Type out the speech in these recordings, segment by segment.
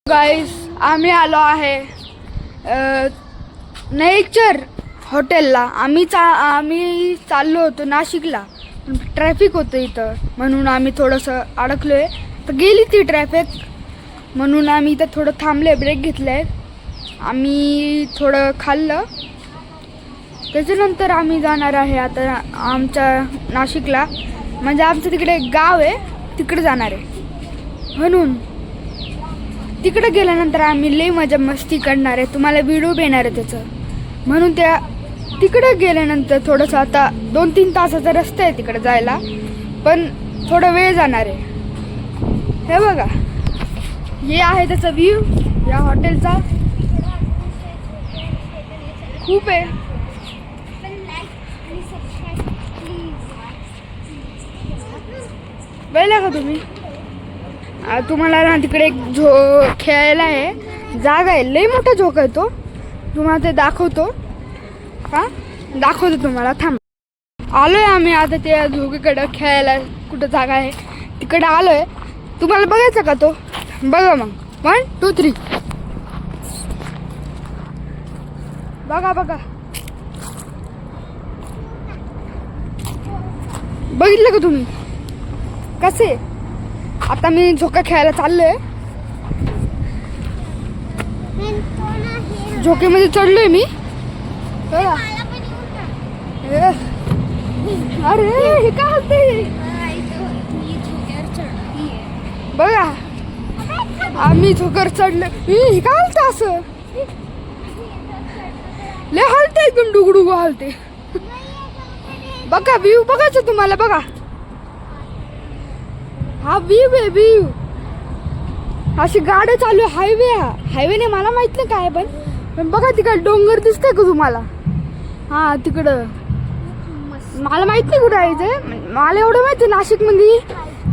गाईस आम्ही आलो आहे नेचर हॉटेलला. आम्ही चाललो होतो नाशिकला. ट्रॅफिक होतं इथं म्हणून आम्ही थोडंसं अडकलो आहे. तर गेली ती ट्रॅफिक म्हणून आम्ही इथं थोडं थांबले, ब्रेक घेतले. आम्ही थोडं खाल्लं, त्याच्यानंतर आम्ही जाणार आहे आता आमच्या नाशिकला. म्हणजे आमचं तिकडे एक गाव आहे, तिकडे जाणार आहे. म्हणून तिकडे गेल्यानंतर आम्ही लई मजा मस्ती करणार आहे. तुम्हाला व्हिडिओ येणार आहे त्याचं. म्हणून त्या तिकडे गेल्यानंतर थोडंसं आता 2-3 तासाचा रस्ता आहे तिकडे जायला, पण थोडा वेळ जाणार आहे. हे बघा, हे आहे त्याचा व्ह्यू या हॉटेलचा. खूप आहे. बघला का तुम्ही? तुम्हाला ना तिकडे एक खेळायला आहे, जागा आहे, लई मोठा झोका आहे तो. तुम्हाला ते दाखवतो. दाखवतो तुम्हाला. थांब, आलोय आम्ही आता त्या झोकेकडं खेळायला. कुठं जागा आहे तिकडे आलोय. तुम्हाला बघायचा का तो? बघा मग. 1 2 3 बघा बघा. बघितलं का तुम्ही कसे? आता मी झोका खेळायला चाललोय. झोकेमध्ये चढलोय मी. अरे हे काय होते बघा. आम्ही झोक्यावर चढलो. हे काय हलतं असं? लय हलते, एकदम डुगडुगू हलते. बघा व्ह्यू बघायचं तुम्हाला. बघा हा व्ह्यू आहे, व्ह्यू. अशी गाडी चालू आहे. हायवे नाही, मला माहित नाही काय, पण बघा तिकडे डोंगर दिसतंय का तुम्हाला? हा तिकडं. मला माहित नाही कुठं जायचंय. मला एवढं माहिती नाशिक मध्ये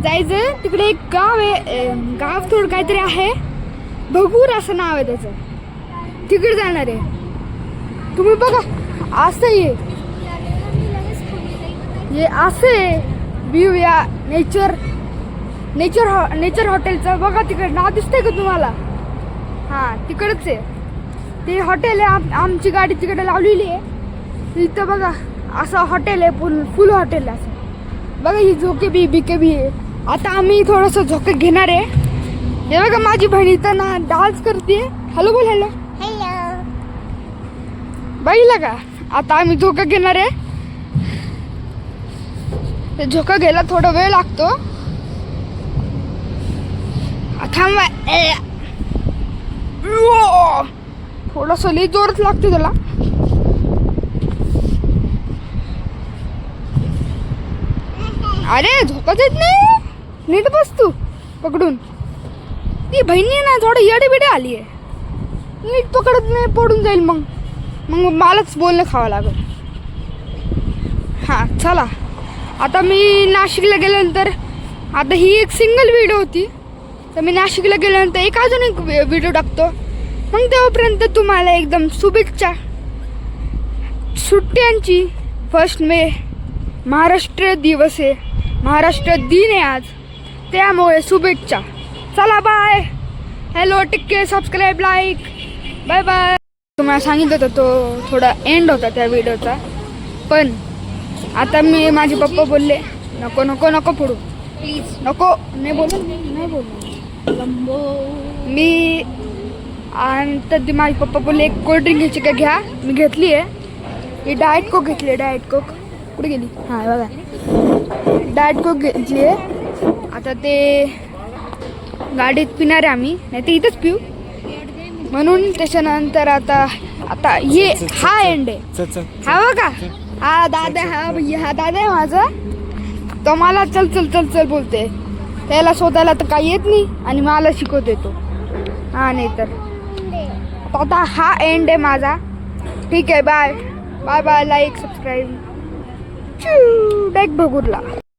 जायचंय. तिकडे एक गाव आहे, गाव थोडं काहीतरी आहे, भगूर असं नाव आहे त्याचं. तिकडे जाणार आहे. तुम्ही बघा असं आहे, हे असं आहे व्ह्यू या नेचर हॉटेलचं. बघा तिकडे नाव दिसतंय का तुम्हाला? हा तिकडच आहे ते हॉटेल आहे. आमची गाडी तिकडे लावलेली आहे. इथं बघा असं हॉटेल आहे, फुल हॉटेल आहे असं. बघा ही झोके बिके बी आहे. आता आम्ही थोडंसं झोके घेणार आहे. हे बघा माझी बहीण इथं ना डान्स करते. हॅलो बोल. Hello hello. बघितलं का? आता आम्ही झोका घेणार आहे. ते झोका घ्यायला थोडा वेळ लागतो. थांबा, थोडस लई जोरात लागते त्याला. अरे झोकाच येत नाही. नीट बस तू पकडून. ती बहिणी ना थोडं येडे बिडे आली आहे. नीट पकडत नाही, पडून जाईल. मग मलाच बोलणं खावं लागेल. हा चला. आता मी नाशिकला गेल्यानंतर, आता ही एक सिंगल व्हिडिओ होती, तर मी नाशिकला गेल्यानंतर अजून एक व्हिडिओ टाकतो. मग तेव्हापर्यंत तुम्हाला एकदम शुभेच्छा. सुट्ट्यांची 1 मे महाराष्ट्र दिवस आहे, महाराष्ट्र दिन आहे आज, त्यामुळे शुभेच्छा. चला bye. Hello, take care, subscribe, like, bye bye. तुम्हाला सांगितलं होतं तो थोडा एंड होता त्या व्हिडिओचा, पण आता माझे पप्पा बोलले नको नको नको फोडू प्लीज, नको. नाही बोल मी. आणि तर माझे पप्पा बोलले एक कोल्ड्रिंक घ्यायची का? घ्या. मी घेतली आहे. ही डाएट कोक घेतली आहे. डाएट कोक कुठे गेली? हां बघा, डाएट कोक घेतली आहे. आता ते गाडीत पिणार आहे आम्ही, नाही ते इथंच पिऊ. म्हणून त्याच्यानंतर आता हा एंड आहे. हा बघा, हा दादा, हा दादा आहे माझा. तो मला चल चल चल चल बोलते. त्याला शोधायला तर काही येत नाही आणि मला शिकवते तो. हा नाही तर आता हा एंड आहे माझा. ठीक आहे, bye bye bye. Like, subscribe. Direct भगूरला.